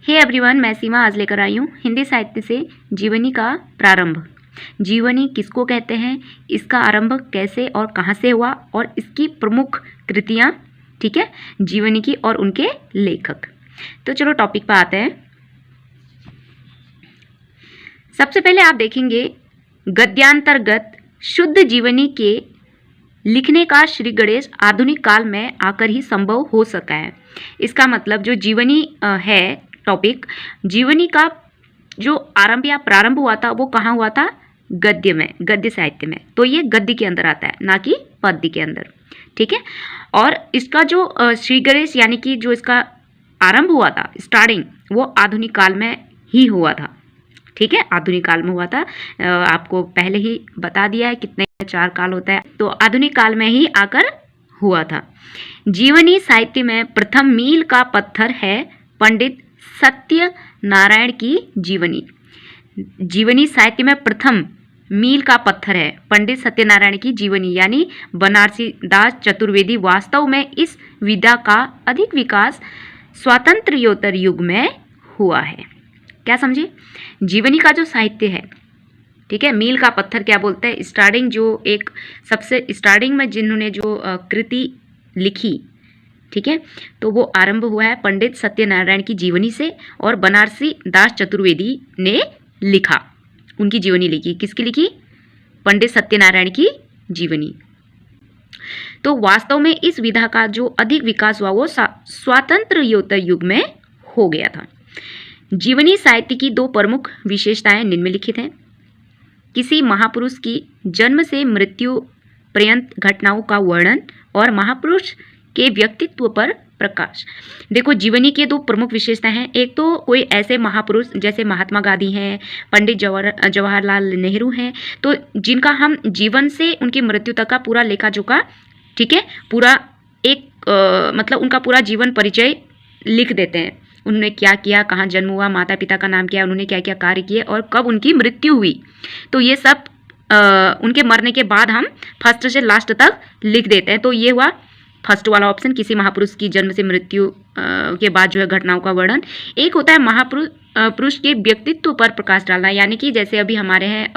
Hey everyone, मैं सीमा आज लेकर आई हूँ हिंदी साहित्य से जीवनी का प्रारंभ। जीवनी किसको कहते हैं, इसका आरंभ कैसे और कहाँ से हुआ और इसकी प्रमुख कृतियाँ, ठीक है, जीवनी की और उनके लेखक। तो चलो टॉपिक पर आते हैं। सबसे पहले आप देखेंगे गद्यांतर्गत शुद्ध जीवनी के लिखने का श्री गणेश आधुनिक काल में आकर ही संभव हो सका है। इसका मतलब जो जीवनी है टॉपिक, जीवनी का जो आरंभ या प्रारंभ हुआ था वो कहाँ हुआ था? गद्य में, गद्य साहित्य में। तो ये गद्य के अंदर आता है, ना कि पद्य के अंदर, ठीक है। और इसका जो श्री गणेश यानी कि जो इसका आरंभ हुआ था, स्टार्टिंग, वो आधुनिक काल में ही हुआ था, ठीक है, आधुनिक काल में हुआ था। आपको पहले ही बता दिया है कितने 4 काल होता है, तो आधुनिक काल में ही आकर हुआ था। जीवनी साहित्य में प्रथम मील का पत्थर है पंडित सत्यनारायण की जीवनी। जीवनी साहित्य में प्रथम मील का पत्थर है पंडित सत्यनारायण की जीवनी, यानी बनारसी दास चतुर्वेदी। वास्तव में इस विधा का अधिक विकास स्वातंत्र्योत्तर युग में हुआ है। क्या समझे? जीवनी का जो साहित्य है, ठीक है, मील का पत्थर क्या बोलते हैं? स्टार्टिंग, जो एक सबसे स्टार्टिंग में जिन्होंने जो कृति लिखी, ठीक है, तो वो आरंभ हुआ है पंडित सत्यनारायण की जीवनी से, और बनारसी दास चतुर्वेदी ने लिखा, उनकी जीवनी लिखी। किसकी लिखी? पंडित सत्यनारायण की जीवनी। तो वास्तव में इस विधा का जो अधिक विकास हुआ वो स्वातंत्र्योत्तर युग में हो गया था। जीवनी साहित्य की 2 प्रमुख विशेषताएं निम्नलिखित हैं। किसी महापुरुष की जन्म से मृत्यु पर्यंत घटनाओं का वर्णन और महापुरुष के व्यक्तित्व पर प्रकाश। देखो, जीवनी के 2 प्रमुख विशेषताएं हैं। एक तो कोई ऐसे महापुरुष जैसे महात्मा गांधी हैं, पंडित जवाहरलाल नेहरू हैं, तो जिनका हम जीवन से उनकी मृत्यु तक का पूरा लेखा जोखा, ठीक है, पूरा एक मतलब उनका पूरा जीवन परिचय लिख देते हैं। उन्होंने क्या किया, कहाँ जन्म हुआ, माता पिता का नाम क्या, उन्होंने क्या क्या कार्य किए और कब उनकी मृत्यु हुई, तो ये सब उनके मरने के बाद हम फर्स्ट से लास्ट तक लिख देते हैं। तो ये हुआ फर्स्ट वाला ऑप्शन, किसी महापुरुष की जन्म से मृत्यु के बाद जो है घटनाओं का वर्णन। एक होता है महापुरुष के व्यक्तित्व पर प्रकाश डालना, यानी कि जैसे अभी हमारे हैं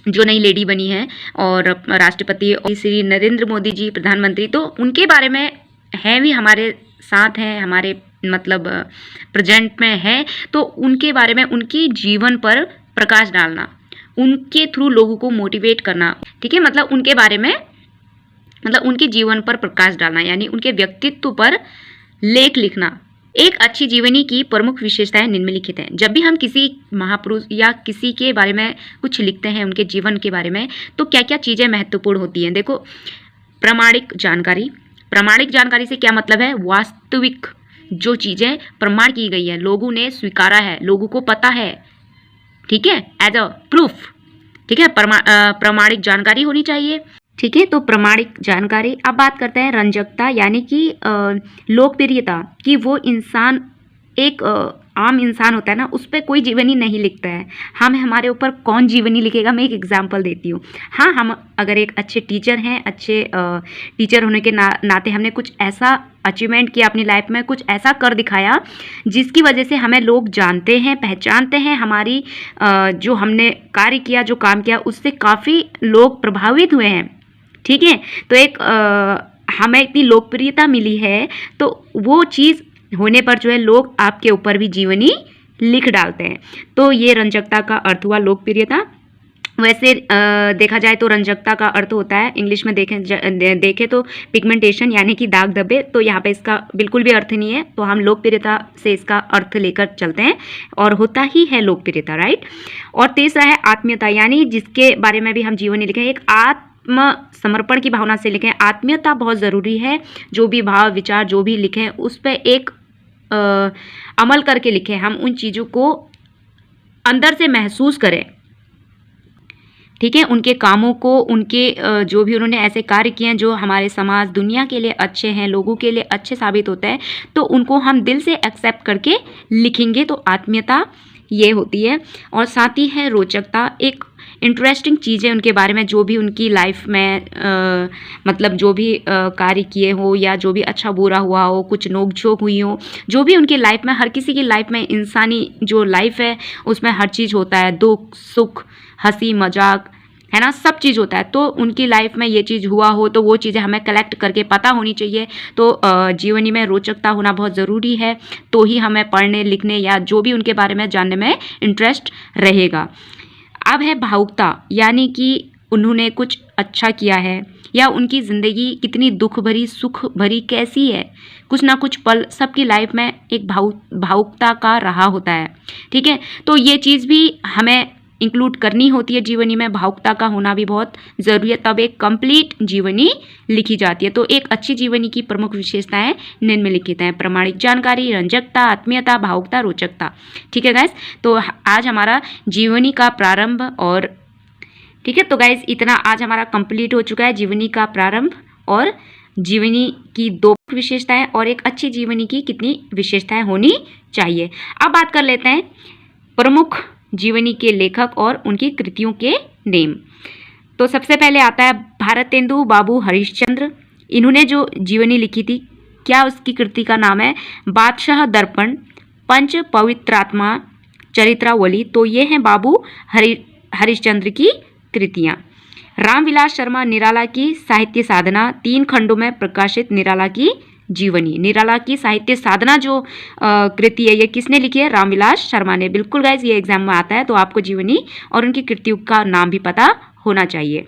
जो नई लेडी बनी है और राष्ट्रपति श्री नरेंद्र मोदी जी प्रधानमंत्री, तो उनके बारे में हैं भी, हमारे साथ हैं, हमारे मतलब प्रेजेंट में है, तो उनके बारे में, उनकी जीवन पर प्रकाश डालना, उनके थ्रू लोगों को मोटिवेट करना, ठीक है, मतलब उनके बारे में, मतलब उनके जीवन पर प्रकाश डालना, यानी उनके व्यक्तित्व पर लेख लिखना। एक अच्छी जीवनी की प्रमुख विशेषताएं निम्नलिखित हैं। जब भी हम किसी महापुरुष या किसी के बारे में कुछ लिखते हैं, उनके जीवन के बारे में, तो क्या क्या चीज़ें महत्वपूर्ण होती हैं? देखो, प्रामाणिक जानकारी। प्रामाणिक जानकारी से क्या मतलब है? वास्तविक जो चीज़ें प्रमाण की गई है, लोगों ने स्वीकारा है, लोगों को पता है, ठीक है, एज अ प्रूफ, ठीक है, प्रामाणिक जानकारी होनी चाहिए, ठीक है। तो प्रामाणिक जानकारी। अब बात करते हैं रंजकता, यानी कि लोकप्रियता, कि वो इंसान एक आम इंसान होता है ना, उस पर कोई जीवनी नहीं लिखता है। हम हमारे ऊपर कौन जीवनी लिखेगा? मैं एक एग्जांपल देती हूँ। हाँ, हम अगर एक अच्छे टीचर हैं, अच्छे टीचर होने के नाते हमने कुछ ऐसा अचीवमेंट किया अपनी लाइफ में, कुछ ऐसा कर दिखाया जिसकी वजह से हमें लोग जानते हैं, पहचानते हैं, हमारी जो हमने कार्य किया, जो काम किया, उससे काफ़ी लोग प्रभावित हुए हैं, ठीक है। तो एक हमें इतनी लोकप्रियता मिली है, तो वो चीज़ होने पर जो है लोग आपके ऊपर भी जीवनी लिख डालते हैं। तो ये रंजकता का अर्थ हुआ लोकप्रियता। वैसे देखा जाए तो रंजकता का अर्थ होता है, इंग्लिश में देखें तो पिगमेंटेशन, यानी कि दाग धब्बे। तो यहाँ पे इसका बिल्कुल भी अर्थ नहीं है, तो हम लोकप्रियता से इसका अर्थ लेकर चलते हैं, और होता ही है लोकप्रियता, राइट। और तीसरा है आत्मीयता, यानी जिसके बारे में भी हम जीवनी लिखें, एक समर्पण की भावना से लिखें। आत्मीयता बहुत ज़रूरी है। जो भी भाव विचार जो भी लिखें, उस पर एक अमल करके लिखें, हम उन चीज़ों को अंदर से महसूस करें, ठीक है, उनके कामों को, उनके जो भी उन्होंने ऐसे कार्य किए हैं जो हमारे समाज दुनिया के लिए अच्छे हैं, लोगों के लिए अच्छे साबित होते हैं, तो उनको हम दिल से एक्सेप्ट करके लिखेंगे। तो आत्मीयता ये होती है। और साथ ही है रोचकता। इंटरेस्टिंग चीज़ें उनके बारे में, जो भी उनकी लाइफ में मतलब जो भी कार्य किए हो या जो भी अच्छा बुरा हुआ हो, कुछ नोक-झोंक हुई हो, जो भी उनकी लाइफ में, हर किसी की लाइफ में इंसानी जो लाइफ है उसमें हर चीज़ होता है, दुख सुख, हंसी मजाक, है ना, सब चीज़ होता है। तो उनकी लाइफ में ये चीज़ हुआ हो तो वो चीज़ें हमें कलेक्ट करके पता होनी चाहिए। तो जीवनी में रोचकता होना बहुत ज़रूरी है, तो ही हमें पढ़ने लिखने या जो भी उनके बारे में जानने में इंटरेस्ट रहेगा। अब है भावुकता, यानी कि उन्होंने कुछ अच्छा किया है या उनकी ज़िंदगी कितनी दुख भरी सुख भरी कैसी है, कुछ ना कुछ पल सबकी लाइफ में एक भावुकता का रहा होता है। ठीक है, तो ये चीज़ भी हमें इंक्लूड करनी होती है जीवनी में, भावुकता का होना भी बहुत ज़रूरी है, तब एक कंप्लीट जीवनी लिखी जाती है। तो एक अच्छी जीवनी की प्रमुख विशेषताएं निम्नलिखित हैं: प्रामाणिक जानकारी, रंजकता, आत्मीयता, भावुकता, रोचकता। ठीक है गाइस, तो आज हमारा जीवनी का प्रारंभ और ठीक है, तो गाइस इतना आज हमारा कंप्लीट हो चुका है, जीवनी का प्रारंभ और जीवनी की 2 विशेषताएं और एक अच्छी जीवनी की कितनी विशेषताएं होनी चाहिए। अब बात कर लेते हैं प्रमुख जीवनी के लेखक और उनकी कृतियों के नेम। तो सबसे पहले आता है भारतेंदु बाबू हरिश्चंद्र। इन्होंने जो जीवनी लिखी थी, क्या उसकी कृति का नाम है? बादशाह दर्पण, पंच पवित्रात्मा, चरित्रावली। तो ये हैं बाबू हरिश्चंद्र की कृतियाँ। रामविलास शर्मा निराला की साहित्य साधना, 3 खंडों में प्रकाशित निराला की जीवनी। निराला की साहित्य साधना जो कृति है, ये किसने लिखी है? रामविलास शर्मा ने। बिल्कुल गाइस, ये एग्जाम में आता है, तो आपको जीवनी और उनकी कृतियों का नाम भी पता होना चाहिए।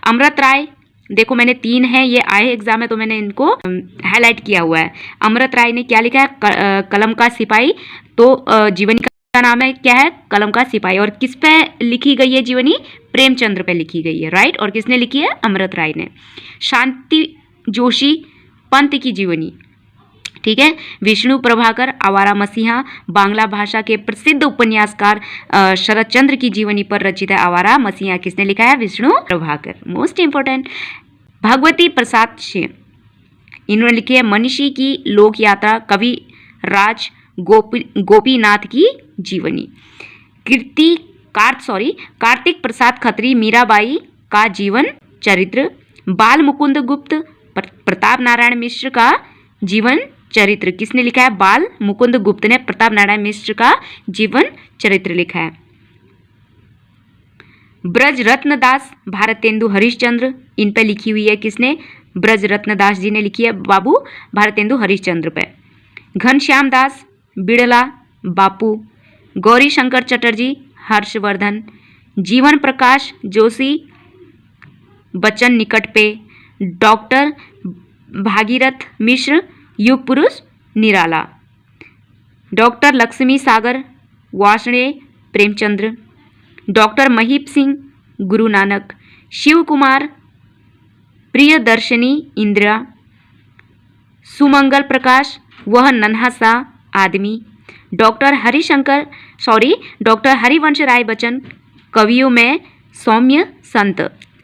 अमृत राय, देखो मैंने 3 हैं, ये आए एग्जाम में तो मैंने इनको हाईलाइट किया हुआ है। अमृत राय ने क्या लिखा है? कलम का सिपाही। तो जीवनी का नाम है क्या है? कलम का सिपाही। और किस पे लिखी गई है जीवनी? प्रेमचंद्र पे लिखी गई है, राइट। और किसने लिखी है? अमृत राय ने। शांति जोशी पंत की जीवनी, ठीक है। विष्णु प्रभाकर आवारा मसीहा, बांग्ला भाषा के प्रसिद्ध उपन्यासकार शरद चंद्र की जीवनी पर रचित है आवारा मसीहा। किसने लिखा है? Vishnu Prabhakar, most important. भगवती प्रसाद सिंह, इन्होंने लिखी है मनीषी की लोक यात्रा, कवि राज गोपीनाथ की जीवनी। कार्तिक प्रसाद खत्री, मीराबाई का जीवन चरित्र। बाल मुकुंद गुप्त, प्रताप नारायण मिश्र का जीवन चरित्र। किसने लिखा है? बाल मुकुंद गुप्त ने प्रताप नारायण मिश्र का जीवन चरित्र लिखा है। ब्रज रत्नदास, भारतेंदु हरिश्चंद्र, इन पे लिखी हुई है। किसने? ब्रज रत्नदास जी ने लिखी है बाबू भारतेंदु हरिश्चंद्र पे। घनश्याम दास बिड़ला, बापू। गौरी शंकर चटर्जी, हर्षवर्धन। जीवन प्रकाश जोशी, बच्चन निकट पे। डॉक्टर भागीरथ मिश्र, युग पुरुष निराला। डॉक्टर लक्ष्मी सागर वार्ष्णेय, प्रेमचंद्र। डॉक्टर महीप सिंह, गुरु नानक। शिव कुमार प्रियदर्शनी, इंदिरा। सुमंगल प्रकाश, वह नन्हा सा आदमी। डॉक्टर हरिवंश राय बच्चन, कवियों में सौम्य संत।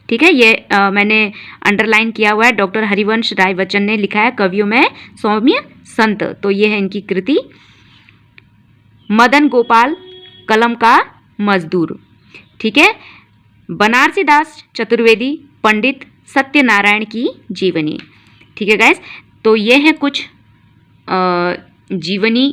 ठीक है, ये मैंने अंडरलाइन किया हुआ है। डॉक्टर हरिवंश राय बच्चन ने लिखा है कवियों में सौम्य संत। तो ये है इनकी कृति। मदन गोपाल, कलम का मजदूर। ठीक है। बनारसी दास चतुर्वेदी, पंडित सत्यनारायण की जीवनी। ठीक है गाइस, तो ये हैं कुछ जीवनी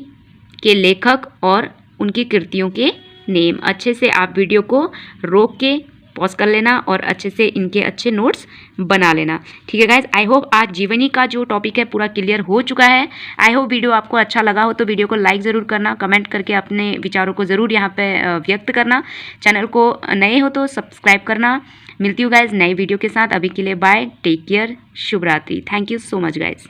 के लेखक और उनकी कृतियों के नेम। अच्छे से आप वीडियो को रोक के पॉज कर लेना और अच्छे से इनके अच्छे नोट्स बना लेना। ठीक है गाइज, आई होप आज जीवनी का जो टॉपिक है पूरा क्लियर हो चुका है। आई होप वीडियो आपको अच्छा लगा हो तो वीडियो को लाइक ज़रूर करना, कमेंट करके अपने विचारों को ज़रूर यहाँ पे व्यक्त करना। चैनल को नए हो तो सब्सक्राइब करना। मिलती हूँ गाइज नई वीडियो के साथ। अभी के लिए बाय, टेक केयर, शुभ रात्रि। Thank you so much guys.